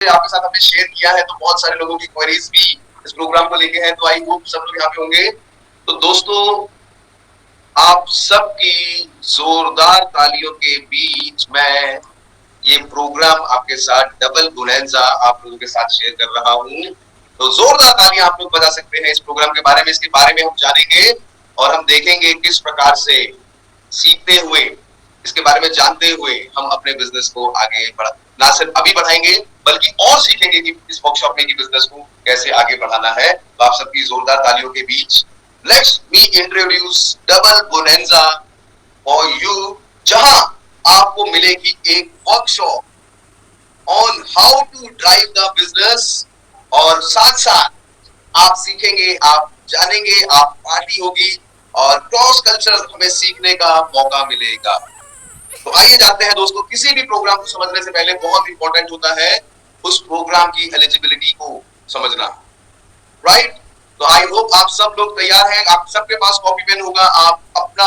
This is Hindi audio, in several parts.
आपके साथ हमने शेयर किया है, तो बहुत सारे लोगों की क्वेरीज भी इस प्रोग्राम को लेके हैं, तो आई होप सब लोग यहाँ पे होंगे। तो दोस्तों, आप सबकी जोरदार तालियों के बीच मैं ये प्रोग्राम आपके साथ डबल बोनैंजा आप लोगों के साथ शेयर कर रहा हूँ। तो जोरदार तालियां आप लोग बजा सकते हैं इस प्रोग्राम के बारे में। इसके बारे में हम जानेंगे और हम देखेंगे किस प्रकार से सीखते हुए, इसके बारे में जानते हुए हम अपने बिजनेस को आगे ना सिर्फ अभी बढ़ाएंगे बल्कि और सीखेंगे कि इस वर्कशॉप में बिजनेस को कैसे आगे बढ़ाना है। तो आप सबकी जोरदार तालियों के बीच let's me introduce double bonanza for you, जहां आपको मिलेगी एक workshop on how to drive the business, और साथ साथ आप सीखेंगे, आप जानेंगे, आप पार्टी होगी और क्रॉस कल्चरल हमें सीखने का मौका मिलेगा। तो आइए जानते हैं दोस्तों, किसी भी प्रोग्राम को समझने से पहले बहुत इंपॉर्टेंट होता है उस प्रोग्राम की एलिजिबिलिटी को समझना, राइट? तो आई होप आप सब लोग तैयार हैं। आप सबके पास कॉपी पेन होगा, आप अपना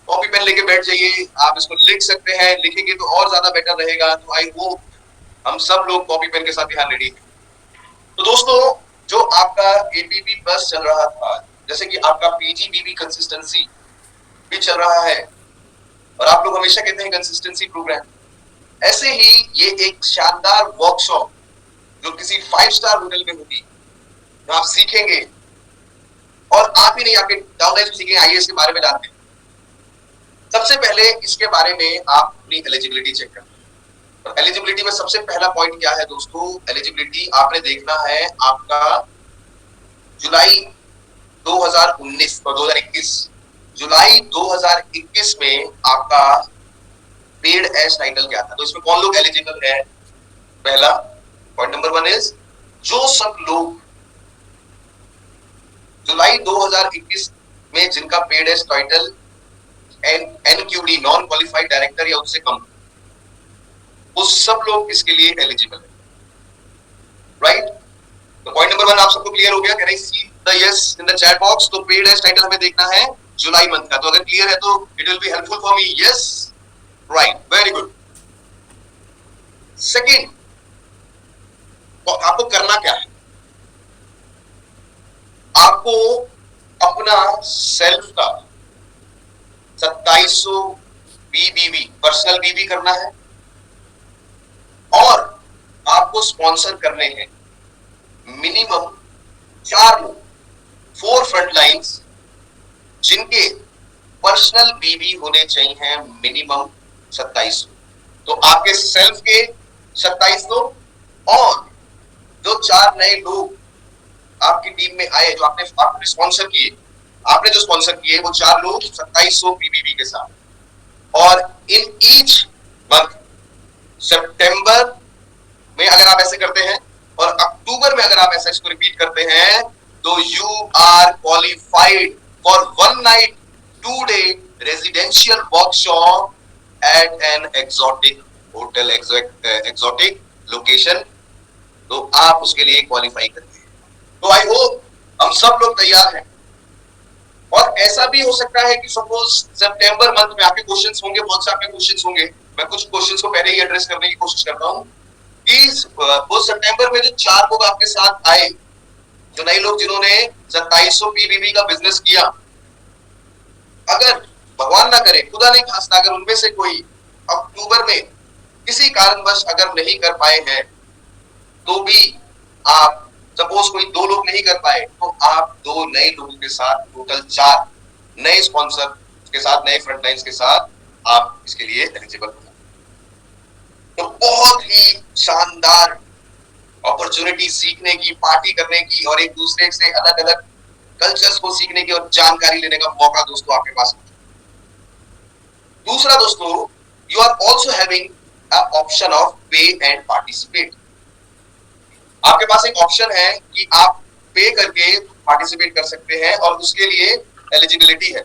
कॉपी पेन लेके बैठ जाइए। आप इसको लिख सकते हैं, लिखेंगे तो और ज्यादा बेटर रहेगा। तो आई होप हम सब लोग कॉपी पेन के साथ यहाँ रेडी हैं। तो दोस्तों, जो आपका एपीपी प्लस चल रहा था, जैसे कि आपका पीजीबीबी कंसिस्टेंसी भी चल रहा है, और आप लोग हमेशा कहते हैं कंसिस्टेंसी प्रोग्राम, ऐसे ही ये एक शानदार वर्कशॉप जो किसी 5 स्टार होटल में होगी, तो आप सीखेंगे, और आप ही नहीं, आपके डाउनलाइन सीखेंगे। आइए इसके बारे में जानते हैं। सबसे पहले इसके बारे में आप अपनी एलिजिबिलिटी चेक करें। और एलिजिबिलिटी में सबसे पहला पॉइंट क्या है दोस्तों? एलिजिबिलिटी आपने देखना है आपका जुलाई 2019 और 2021, जुलाई 2021 में आपका पेड एज टाइटल क्या था। तो इसमें कौन लोग एलिजिबल है? पहला पॉइंट नंबर 1 इज, जो सब लोग जुलाई 2021 में जिनका paid as title NQD non qualified director या उससे कम, वो सब लोग इसके लिए एलिजिबल है, राइट? तो पॉइंट नंबर 1 आप सबको क्लियर हो गया? Can I see the yes in the chat box? तो पेड एज टाइटल हमें देखना है जुलाई मंथ का। तो अगर क्लियर है तो it will be helpful for me. Yes, right, very good. Second, तो आपको करना क्या है? आपको अपना सेल्फ का 2700 बीबीबी पर्सनल बीबी करना है, और आपको स्पॉन्सर करने हैं मिनिमम 4 लोग, 4 फ्रंट लाइन्स, जिनके पर्सनल बीबी होने चाहिए मिनिमम 2700। तो आपके सेल्फ के 2700, और जो 4 नए लोग आपकी टीम में आए, जो आपने स्पॉन्सर किए, आपने जो स्पॉन्सर किए, वो 4 लोग 2700 बीबीबी के साथ। और इन ईच मंथ, सितंबर में अगर आप ऐसे करते हैं और अक्टूबर में अगर आप ऐसा इसको रिपीट करते हैं, तो you are qualified for 1 night 2 day residential workshop at an exotic hotel, exotic location. तो आप उसके लिए क्वालिफाई करते हैं। तो आई होप हम सब लोग तैयार हैं। और ऐसा भी हो सकता है कि सपोज सितंबर मंथ में आपके क्वेश्चंस होंगे, बहुत से आपके क्वेश्चंस होंगे। मैं कुछ क्वेश्चंस को पहले ही एड्रेस करने की कोशिश करता हूं कि वो सितंबर में जो 4 लोग आपके साथ आए, जो नए लोग जिन्होंने 2700 पीबीबी का बिजनेस किया, अगर भगवान ना करे, खुदा नहीं खास्ता, अगर उनमें से कोई अक्टूबर में किसी कारणवश अगर नहीं कर पाए हैं, तो भी आप, सपोज कोई 2 लोग नहीं कर पाए, तो आप 2 नए लोगों के साथ, टोटल 4 नए स्पॉन्सर के साथ, नए फ्रंटलाइंस के साथ आप इसके लिए एलिजिबल हो। तो बहुत ही शानदार अपॉर्चुनिटी सीखने की, पार्टी करने की, और एक दूसरे से अलग अलग कल्चर्स को सीखने की और जानकारी लेने का मौका दोस्तों आपके पास। दूसरा दोस्तों, you are also having an option of pay and participate. आपके पास एक ऑप्शन है कि आप पे करके पार्टिसिपेट कर सकते हैं, और उसके लिए एलिजिबिलिटी है।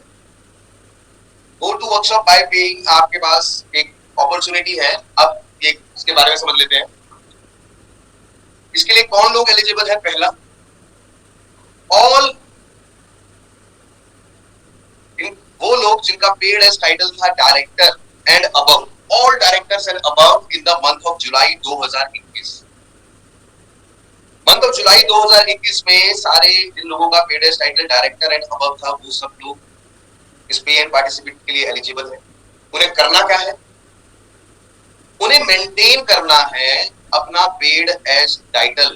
Go to workshop by paying, आपके पास एक अपॉर्चुनिटी है। अब एक इसके बारे में समझ लेते हैं। इसके लिए कौन लोग एलिजिबल है? पहला, ऑल, वो लोग जिनका पेड एज टाइटल था director and above, all directors and above in the month of July 2021। जुलाई 2021 में सारे जिन लोगों का paid as title director and above था वो सब लोग इस पे एंड पार्टिसिपेट के लिए एलिजिबल है। उन्हें करना क्या है? उन्हें मेंटेन करना है अपना पेड एज टाइटल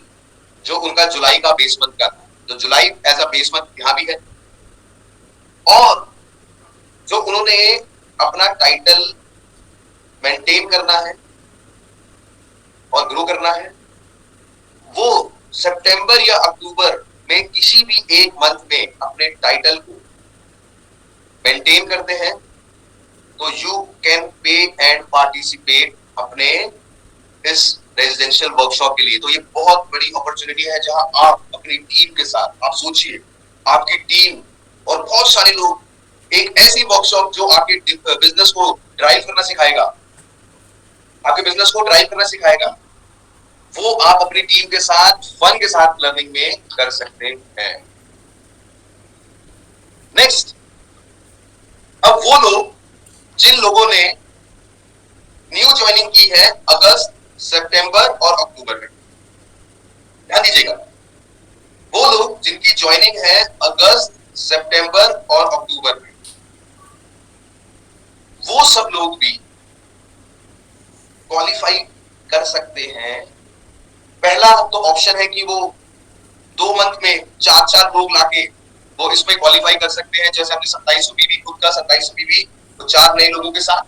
जो उनका जुलाई का बेस मंथ का था, जो जुलाई एज अ बेस मंथ यहां भी है, और जो उन्होंने अपना टाइटल मेंटेन करना है और ग्रो करना है, वो सितंबर या अक्टूबर में किसी भी एक मंथ में अपने टाइटल को मेंटेन करते हैं, तो you can pay and participate अपने इस रेजिडेंशियल वर्कशॉप के लिए। तो ये बहुत बड़ी अपॉर्चुनिटी है जहां आप अपनी टीम के साथ, आप सोचिए आपकी टीम और बहुत सारे लोग, एक ऐसी वर्कशॉप जो आपके बिजनेस को ड्राइव करना सिखाएगा, आपके बिजनेस को ड्राइव करना सिखाएगा, वो आप अपनी टीम के साथ फन के साथ लर्निंग में कर सकते हैं। नेक्स्ट, अब वो लोग जिन लोगों ने न्यू ज्वाइनिंग की है अगस्त, सितंबर और अक्टूबर में, ध्यान दीजिएगा, वो लोग जिनकी ज्वाइनिंग है अगस्त, सितंबर और अक्टूबर में, वो सब लोग भी क्वालिफाई कर सकते हैं। पहला तो ऑप्शन है कि वो 2 मंथ में 4 लोग लाके वो इसमें क्वालिफाई कर सकते हैं, जैसे हमने 2700 पीवी, खुद का 2700 पीवी, तो 4 नए लोगों के साथ,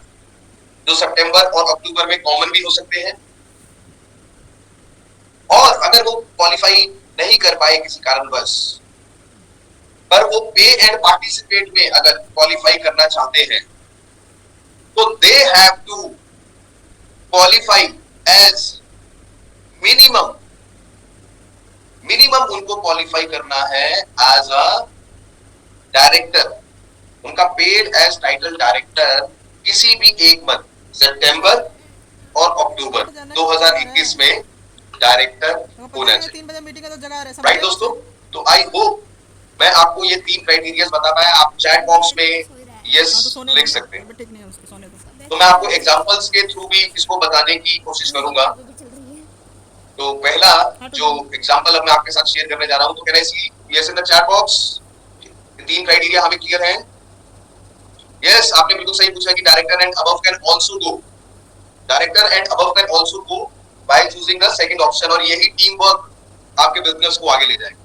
जो सितंबर और अक्टूबर में कॉमन भी हो सकते हैं। और अगर वो क्वालिफाई नहीं कर पाए किसी कारणवश, पर वो पे एंड पार्टिसिपेट में अगर क्वालिफाई करना चाहते हैं, तो they have to qualify as minimum उनको क्वालिफाई करना है एज अ डायरेक्टर, उनका पेड एज टाइटल डायरेक्टर किसी भी एक मंथ, सितंबर और अक्टूबर 2021 में डायरेक्टर होना चाहिए। राइट दोस्तों, तो आई होप मैं आपको ये 3 क्राइटेरिया बता पाया। आप चैट बॉक्स में यस लिख सकते हैं, तो मैं आपको एग्जांपल्स के थ्रू भी इसको बताने की कोशिश करूंगा। तो पहला जो एग्जांपल अब मैं आपके साथ शेयर करने जा रहा हूं, तो can I see yes in the chat box? 3 criteria हमें क्लियर है? यस, आपने बिल्कुल सही पूछा कि director and above can also go, director and above can also go by choosing the second option, और यही टीम वर्क आपके बिजनेस को आगे ले जाएगा।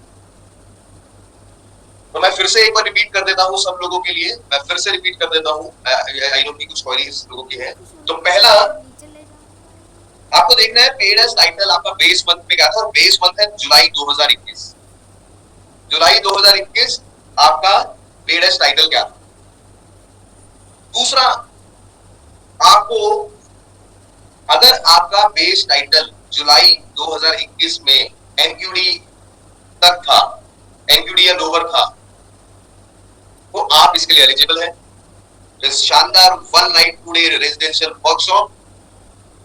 तो मैं फिर से एक बार रिपीट कर देता हूं सब लोगों के लिए, मैं फिर से रिपीट कर देता हूं, आई नो कि कुछ क्वेरीज लोगों की है। तो पहला आपको देखना है पेड एज टाइटल आपका बेस मंथ में क्या था, और बेस मंथ है जुलाई 2021। जुलाई 2021 आपका पेड एज टाइटल क्या था। दूसरा, आपको अगर आपका बेस टाइटल जुलाई 2021 में एनक्यूडी तक था, एनक्यूडी या लोअर था, तो आप इसके लिए एलिजिबल है। इस शानदार 1 नाइट 2 डे रेजिडेंशियल वर्कशॉप,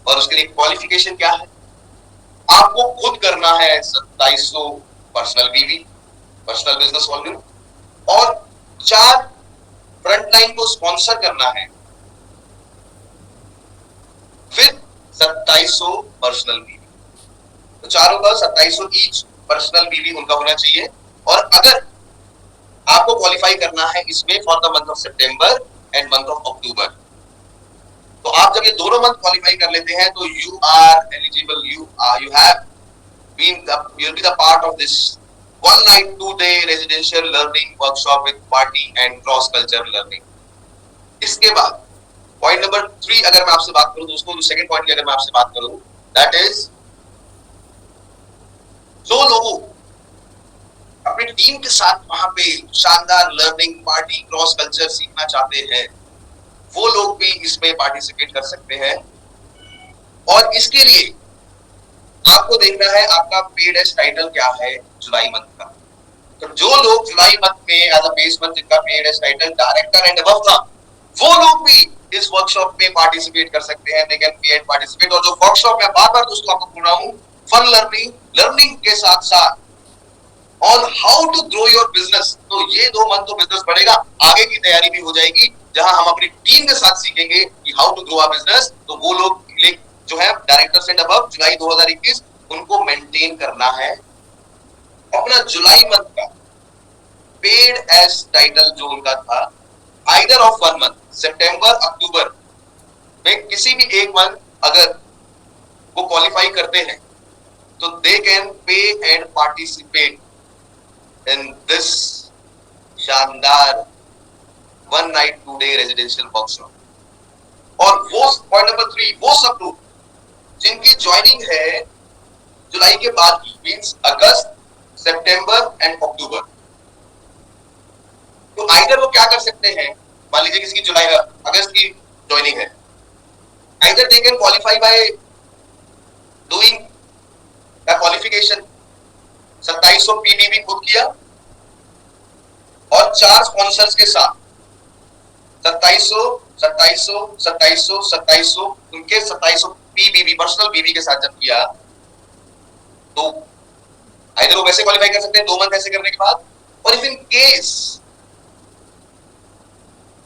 और उसके लिए क्वालिफिकेशन क्या है, आपको खुद करना है 2700 पर्सनल बीवी, पर्सनल बिजनेस वॉल्यूम, और 4 फ्रंटलाइन को स्पॉन्सर करना है, फिर 2700 पर्सनल बीवी, तो चारों का 2700 ईच पर्सनल बीवी उनका होना चाहिए। और अगर आपको क्वालिफाई करना है इसमें for the month of September and month of October, तो आप जब ये दोनों मंथ क्वालिफाई कर लेते हैं, तो you are eligible, you have been you will be the part of this 1 night 2 day residential learning workshop with party and cross culture learning. इसके बाद पॉइंट नंबर 3 अगर मैं आपसे बात करूं दोस्तों, तो सेकंड पॉइंट की अगर मैं आपसे बात करूं, दैट इज जो लोग अपनी टीम के साथ वहां पे शानदार लर्निंग, पार्टी, क्रॉस कल्चर सीखना चाहते हैं, वो लोग भी इसमें पार्टिसिपेट कर सकते हैं। और इसके लिए आपको देखना है आपका पेड एज टाइटल क्या है जुलाई मंथ का। तो जो लोग जुलाई मंथ में एज अ बेस मंथ जिनका paid as title director and above था, वो लोग भी इस वर्कशॉप में पार्टिसिपेट कर सकते हैं, दे कैन पे एंड पार्टिसिपेट। और जो वर्कशॉप में बार-बार दोस्तों आपको बोल रहा हूं, फन लर्निंग, लर्निंग के साथ-साथ on how to grow your business, तो ये 2 मंथ तो बिजनेस बढ़ेगा, आगे की तैयारी भी हो जाएगी, जहां हम अपनी टीम के साथ सीखेंगे कि how to grow our business. तो वो लोग जो है डायरेक्टर एंड अबव जुलाई 2021 उनको मेंटेन करना है, अपना जुलाई मंथ का पेड एज टाइटल जो उनका था, आइदर ऑफ वन मंथ, सितंबर अक्टूबर में किसी भी एक मंथ अगर वो क्वालिफाई करते हैं तो they can pay and participate in this शानदार one night 2 day residential workshop. और वो पॉइंट नंबर 3, वो सब लोग जिनकी ज्वाइनिंग है जुलाई के बाद की, मींस अगस्त, सितंबर एंड अक्टूबर, तो आइदर वो क्या कर सकते हैं, मान लीजिए किसी की जुलाई अगस्त की ज्वाइनिंग है, either they can qualify by doing the qualification, 2700 पीबीबी खुद किया और 4 स्पॉन्सर्स के साथ 2700 उनके 2700 पीबीबी पर्सनल बीबी के साथ जब किया तो आइदर वो वैसे क्वालिफाई कर सकते हैं 2 मंथ ऐसे करने के बाद, और इफ इन केस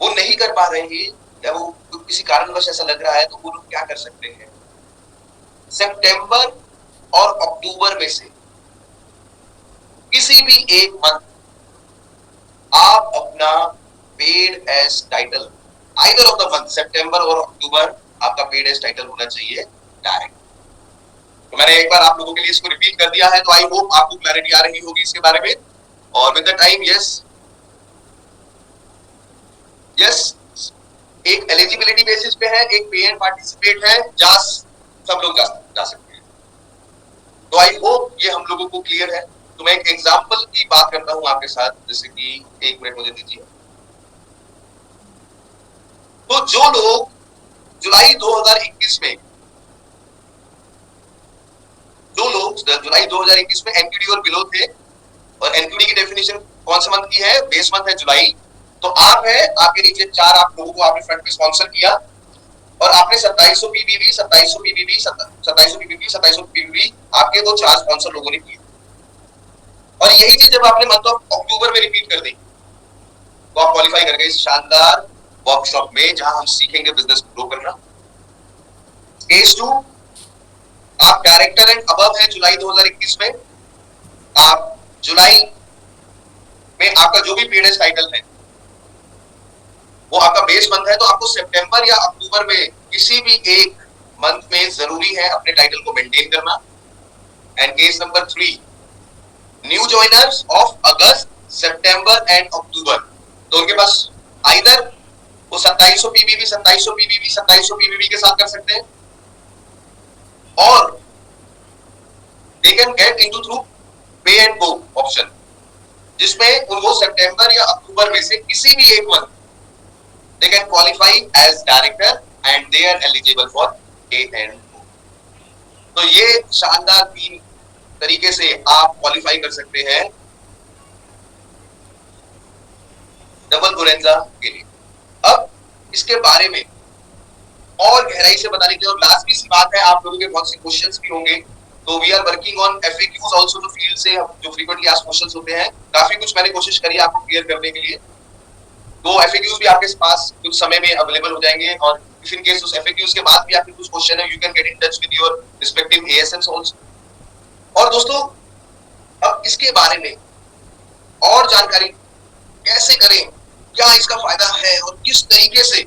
वो नहीं कर पा रहे हैं या वो किसी कारणवश ऐसा लग रहा है तो वो लोग क्या कर सकते हैं, सितंबर और अक्टूबर में से किसी भी एक मंथ आप अपना paid as title, either of the month सितंबर और अक्टूबर, आपका पेड एज टाइटल होना चाहिए डायरेक्ट। तो मैंने एक बार आप लोगों के लिए इसको रिपीट कर दिया है, तो आई होप आपको क्लैरिटी आ रही होगी इसके बारे में। और विद द टाइम यस एक एलिजिबिलिटी बेसिस पे है, एक पे एंड पार्टिसिपेट है, सब लोग जा सकते हैं। तो आई होप ये हम लोगों को क्लियर है। तो मैं एक एग्जांपल की बात करता हूं आपके साथ, जैसे कि 1 मिनट मुझे दीजिए। तो जो लोग जुलाई 2021 में एनक्यूडी और बिलो थे, और एनक्यूडी की डेफिनेशन कौन से मंथ की है, बेस मंथ है जुलाई, तो आप है, आपके नीचे 4 आप लोगों को आपने फ्रंट पे स्पॉन्सर किया और आपने 2700 पीबीबी आपके वो 4 स्पॉन्सर लोगों ने किए। और यही चीज जब आपने मंथ ऑफ अक्टूबर में रिपीट कर दी तो आप क्वालिफाई कर गए इस शानदार वर्कशॉप में, जहां हम सीखेंगे बिजनेस ग्रो करना। केस 2, आप डायरेक्टर एंड अबव है जुलाई 2021 में, आप जुलाई में आपका जो भी पेड एज टाइटल है वो आपका बेस मंथ है, तो आपको सितंबर या अक्टूबर में किसी भी एक मंथ में जरूरी है अपने टाइटल को मेंटेन करना। And case number 3, new joiners of अगस्त, सितंबर एंड अक्टूबर, तो उनके पास आइदर वो 2700 पीबीबी के साथ कर सकते हैं, और they can get into through पे एंड गो ऑप्शन, जिसमें उनको सितंबर या अक्टूबर में से किसी भी एक month they can qualify as director and they are eligible for A and O। तो ये शानदार 3 तरीके से आप क्वालिफाई कर सकते हैं डबल बोरेंजा के लिए। अब इसके बारे में और गहराई से बताने के लिए, और लास्ट की सी बात है, आप लोगों के बहुत से क्वेश्चंस भी होंगे, तो we are working on FAQs also, जो फील्ड से जो फ्रीक्वेंटली आस्क्ड क्वेश्चंस होते हैं, काफी कुछ मैंने कोशिश करी आपको क्लियर करने के लिए। वो एफएक्यूज भी आपके पास कुछ समय में अवेलेबल हो जाएंगे, और इफ इन केस उस एफएक्यूज के बाद भी आपके कुछ क्वेश्चन है, you can get in touch with your respective ASMs also. और दोस्तों अब इसके बारे में और जानकारी कैसे करें, क्या इसका फायदा है, और किस तरीके से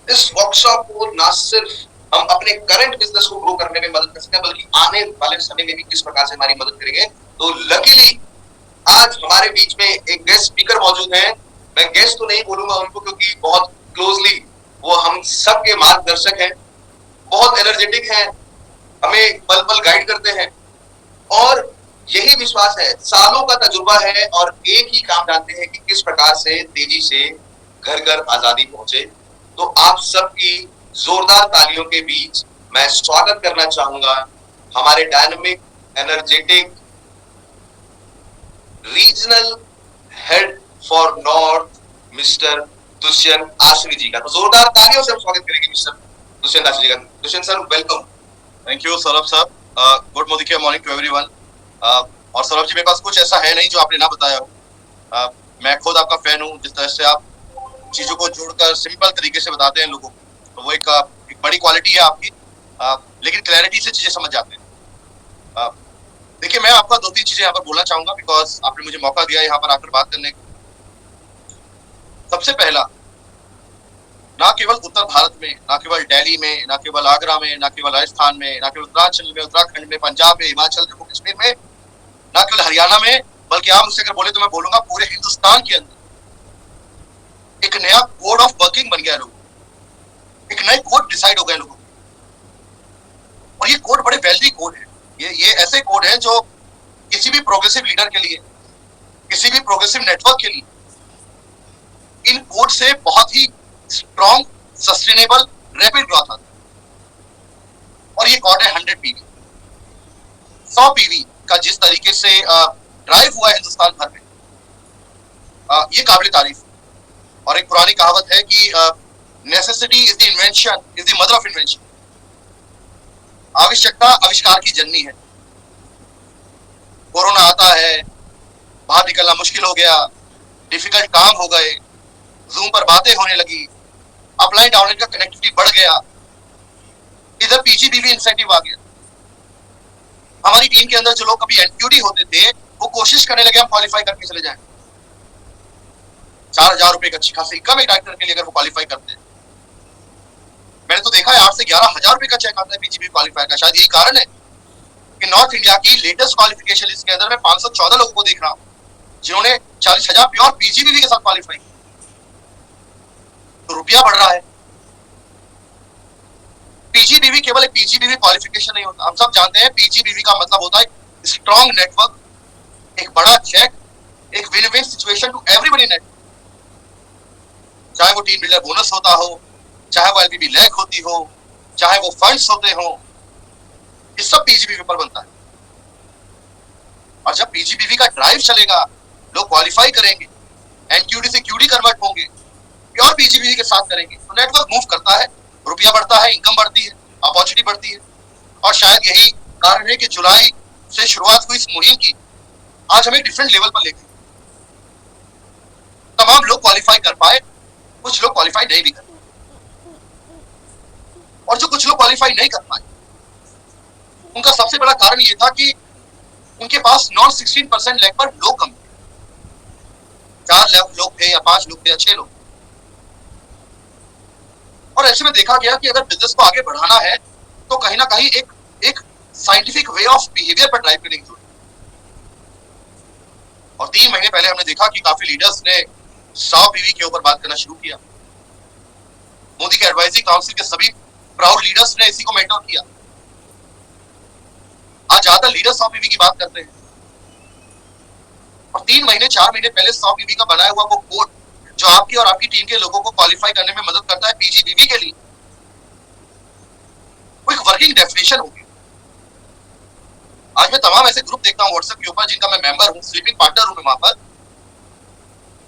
इस वर्कशॉप को ना सिर्फ हम अपने करंट बिजनेस को ग्रो करने में मदद कर सकते हैं, बल्कि आने वाले समय में भी किस प्रकार से हमारी मदद करेंगे। तो लकीली आज हमारे बीच में एक गेस्ट स्पीकर मौजूद है। मैं गेस्ट तो नहीं बोलूंगा उनको, क्योंकि बहुत क्लोजली वो हम सब के मार्गदर्शक हैं, बहुत एनर्जेटिक हैं, हमें पल पल गाइड करते हैं, और यही विश्वास है, सालों का तजुर्बा है, और एक ही काम जानते हैं कि किस प्रकार से तेजी से घर घर आजादी पहुंचे। तो आप सबकी जोरदार तालियों के बीच मैं स्वागत करना चाहूंगा हमारे dynamic energetic regional head for north mister Dushyant Ashri ji का। तो जोरदार तालियों से हम स्वागत करेंगे मिस्टर दुष्यंत आश्री जी का। Dushyant sir, welcome. Thank you Saurabh sir. Good morning to everyone. और सौरभ जी, मेरे पास कुछ ऐसा है नहीं जो आपने ना बताया हो। मैं खुद आपका फैन हूँ, जिस तरह से आप चीजों को जोड़कर सिंपल तरीके से बताते हैं लोगों को, तो वो एक बड़ी क्वालिटी है आपकी। लेकिन क्लैरिटी से चीजें समझ जाते हैं। देखिए, मैं आपको 2-3 चीजें यहाँ पर बोलना चाहूंगा बिकॉज आपने मुझे मौका दिया यहाँ पर आकर बात करने का। सबसे पहला, ना केवल उत्तर भारत में, ना केवल दिल्ली में, ना केवल आगरा में, ना केवल राजस्थान में, ना केवल उत्तरांचल में, उत्तराखंड में, पंजाब में, हिमाचल, जम्मू कश्मीर में, ना केवल हरियाणा में, बल्कि आप मुझसे अगर बोले तो मैं बोलूंगा पूरे हिंदुस्तान के अंदर एक नया कोड ऑफ वर्किंग बन गया लोगों, एक नए कोड डिसाइड हो गए लोगों, और ये कोड बड़े वेल्दी कोड है। ये ऐसे कोड है जो किसी भी प्रोग्रेसिव लीडर के लिए, किसी भी प्रोग्रेसिव नेटवर्क के लिए इन कोड से बहुत ही स्ट्रॉन्ग, सस्टेनेबल, रैपिड ग्रोथ आता है। और ये कोड है 100 पीवी, 100 पीवी का जिस तरीके से ड्राइव हुआ है हिंदुस्तान भर में, ये काबिल तारीफ। और एक पुरानी कहावत है कि necessity is the invention, is the mother of invention. आवश्यकता आविष्कार की जननी है। कोरोना आता है, बाहर निकलना मुश्किल हो गया, डिफिकल्ट काम हो गए, जूम पर बातें होने लगी, अपलाइन डाउनलाइन का कनेक्टिविटी बढ़ गया, इधर पीजीबीवी इंसेंटिव आ गया। हमारी टीम के अंदर जो लोग कभी एनक्यूडी होते थे वो कोशिश करने लगे हम क्वालिफाई करके चले जाएं। 4,000 रुपए का अच्छी खासी इनकम एक डायरेक्टर के लिए अगर वो क्वालिफाई करते हैं। मैंने तो देखा है 8 से 11,000 रुपए का चेक आता है पीजीबी क्वालिफाई का। शायद यही कारण है कि नॉर्थ इंडिया की लेटेस्ट क्वालिफिकेशन लिस्ट के अंदर मैं 514 लोगों को देख रहा हूं जिन्होंने 40,000 प्योर पीजीबीवी के साथ क्वालिफाई किया। तो रुपया बढ़ रहा है। पीजीबीवी केवल एक पीजीबीवी क्वालिफिकेशन नहीं होता। हम सब जानते हैं पीजीबीवी का मतलब होता है स्ट्रॉन्ग नेटवर्क, एक बड़ा चेक, एक win win situation to everybody network. चाहे वो टीम बिल्डर बोनस होता हो, चाहे वो एलपीबी लैक होती हो, चाहे वो फंड्स होते हो, ये सब पीजीबीवी पर बनता है। और जब पीजीबीवी का ड्राइव चलेगा, लोग क्वालिफाई करेंगे, एनक्यूडी से क्यूडी कन्वर्ट होंगे, प्योर पीजीबीवी के साथ करेंगे, तो नेटवर्क मूव करता है, रुपया बढ़ता है, इनकम बढ़ती है, अपॉर्चुनिटी बढ़ती है। और शायद यही कारण है कि जुलाई से शुरुआत हुई इस मुहिम की आज हमें डिफरेंट लेवल पर लेके तमाम लोग क्वालिफाई कर पाए, कुछ लोग क्वालिफाई नहीं भी कर पाए, और जो कुछ लोग क्वालिफाई नहीं कर पाए उनका सबसे बड़ा कारण ये था कि उनके पास नॉन 16% लैक पर लोग कम थे। 4 लोग थे या 5 लोग थे या 6 लोग। और ऐसे में देखा गया कि अगर बिजनेस को आगे बढ़ाना है तो कहीं ना कहीं एक साइंटिफिक वे ऑफ बिहेवियर पर ड्राइव करने की जरूरत है। और 3 महीने पहले हमने देखा कि काफी लीडर्स ने 100 पीवी के ऊपर बात करना शुरू किया। मोदी के एडवाइजरी काउंसिल के सभी प्राउड लीडर्स ने इसी को मेंटर किया। आज ज्यादा लीडर्स 100 पीवी की बात करते हैं। और 3 महीने 4 महीने पहले 100 पीवी का बनाया हुआ वो कोड जो आपकी और आपकी टीम के लोगों को क्वालिफाई करने में मदद करता है पीजीबीवी के लिए, वो एक वर्किंग डेफिनेशन होगी। आज मैं तमाम ऐसे ग्रुप देखता हूं व्हाट्सएप के ऊपर जिनका मैं मेंबर हूं, स्लीपिंग पार्टनर हूं मैं वहां पर,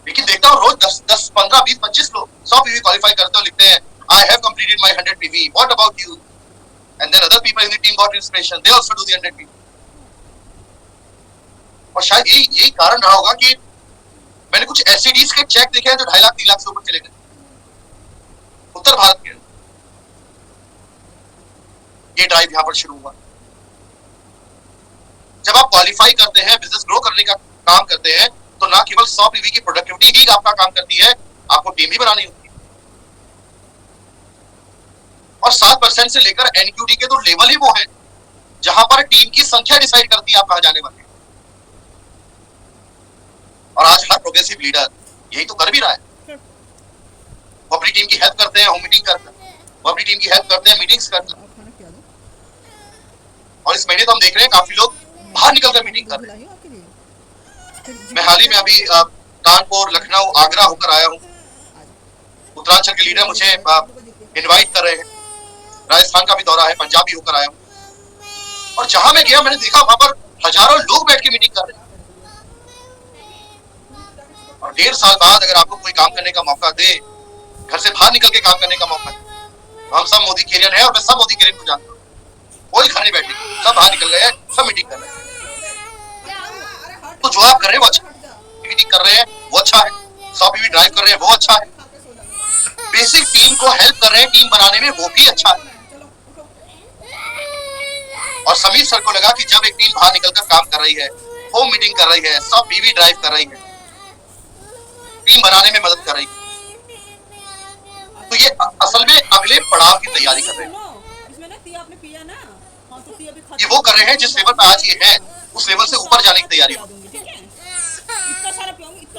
लेकिन देखता हूं रोज 10, 15, 20, 25 लोग 100 पीवी क्वालिफाई करते हो, लिखते हैं I have completed my 100 PV, what about you? And then other people in the team got inspiration, they also do the 100 PV. और शायद यही कारण रहा होगा कि मैंने कुछ एससीडीज के चेक देखे हैं जो 2.5 लाख 3 लाख से ऊपर चले गए उत्तर भारत के। ये ड्राइव यहां पर शुरू हुआ। जब आप क्वालिफाई करते हैं, बिजनेस ग्रो करने का काम करते हैं, तो ना केवल 100 पीवी की प्रोडक्टिविटी ही आपका काम करती है, आपको टीम भी बनानी होती है। और 7% से लेकर एनक्यूडी के तो लेवल ही वो है जहां पर टीम की संख्या डिसाइड करती है आप कहां जाने वाले। और आज हर प्रोग्रेसिव लीडर यही तो कर भी रहा है। वो अपनी टीम की हेल्प करते हैं, होम मीटिंग करते हैं, वो अपनी टीम की हेल्प करते हैं, मीटिंग्स करते हैं। और इस महीने तो हम देख रहे हैं काफी लोग बाहर निकलकर मीटिंग कर रहे हैं। मैं हाल ही में अभी कानपुर, लखनऊ, आगरा होकर आया हूँ। उत्तरांचल के लीडर मुझे इनवाइट कर रहे हैं। राजस्थान का भी दौरा है, पंजाब भी होकर आया हूँ। और जहां मैं गया मैंने देखा वहां पर हजारों लोग बैठ के मीटिंग कर रहे हैं। और 1.5 साल बाद अगर आपको कोई काम करने का मौका दे, घर से बाहर निकल के काम करने का मौका दे, तो हम सब मोदी केरियन है और मैं सब मोदी केरियन को जानता हूँ। कोई घर नहीं बैठे, सब बाहर निकल गए हैं, सब मीटिंग कर रहे हैं। तो जो आप कर रहे हैं वो अच्छा है, मीटिंग कर रहे हैं वो अच्छा है, 100 पीवी ड्राइव कर रहे हैं वो अच्छा है, बेसिक टीम को हेल्प कर रहे हैं टीम बनाने में वो भी अच्छा है। और समीर सर को लगा कि जब एक टीम बाहर निकलकर काम कर रही है, होम मीटिंग कर रही है, सब बीवी ड्राइव कर रही है, टीम बनाने में मदद कर रही है, तो ये असल में अगले पड़ाव की तैयारी कर रहे हैं। ये वो कर रहे हैं जिस लेवल पे आज ये हैं, उस लेवल से ऊपर जाने की तैयारी हो।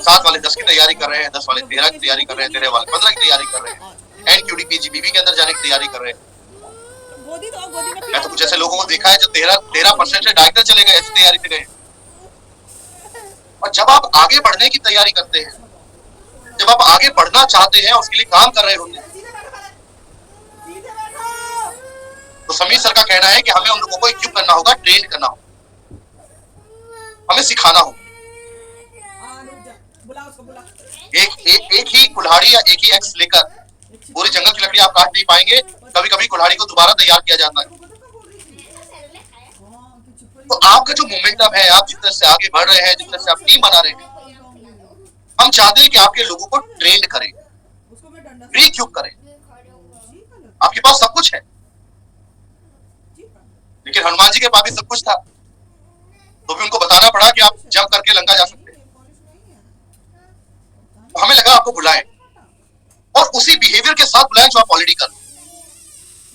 7 वाले 10 की तैयारी कर रहे हैं, 10 वाले 13 की तैयारी कर रहे हैं, 13 वाले 15 की तैयारी कर रहे हैं, एनक्यूडीपी जीबीबी के अंदर जाने की तैयारी कर रहे हैं। मैं तो कुछ ऐसे लोगों को देखा है जो 13% से डायरेक्टर चले गए, ऐसी तैयारी से गए। और जब आप आगे बढ़ने की तैयारी करते हैं, जब आप आगे बढ़ना चाहते हैं, उसके लिए काम कर रहे होते हैं, तो समीर सर का कहना है कि हमें उन लोगों को इक्विप करना होगा, ट्रेन करना होगा, हमें सिखाना होगा। एक ही कुल्हाड़ी या एक ही एक्स लेकर पूरे जंगल की लकड़ी आप काट नहीं पाएंगे। कभी कभी कुल्हाड़ी को दोबारा तैयार किया जाता है। तो आपका जो मोमेंटम है, आप जिस तरह से आगे बढ़ रहे हैं, जिस तरह से आप टीम बना रहे हैं, हम चाहते हैं कि आपके लोगों को ट्रेंड करें, रीक्यूब करें। आपके पास सब कुछ है, लेकिन हनुमान जी के पास भी सब कुछ था, तो भी उनको बताना पड़ा कि आप जंप करके लंका जा सकते हैं। तो हमें लगा आपको बुलाएं, और उसी बिहेवियर के साथ बुलाएं जो आप ऑलरेडी कर रहे हैं।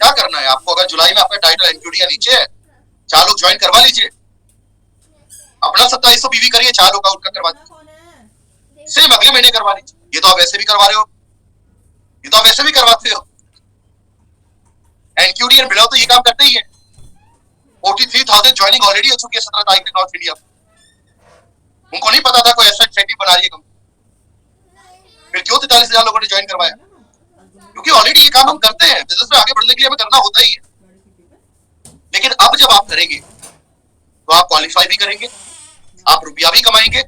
क्या करना है आपको? अगर जुलाई में आपका टाइटल एनक्यूडी नीचे है, 4 लोग ज्वाइन करवा लीजिए, अपना 2700 बीवी करिए, 4 लोग का उनका करवा दीजिए, सेम अगले महीने करवा लीजिए। ये तो आप वैसे भी करवा रहे हो, ये तो आप वैसे भी करवाते हो। एनक्यूडी और बिलो तो ये काम करते ही है। 43,000 ज्वाइनिंग ऑलरेडी हो चुकी है 17 तारीख के नॉर्थ इंडिया। उनको नहीं पता था कोई ऐसा इंसेंटिव बना रही है कंपनी, फिर क्यों 43,000 लोगों ने ज्वाइन करवाया? क्योंकि ऑलरेडी ये काम हम करते हैं, बिजनेस में आगे बढ़ने के लिए हमें करना होता ही है। लेकिन अब जब आप करेंगे तो आप क्वालिफाई भी करेंगे, आप रुपया भी कमाएंगे,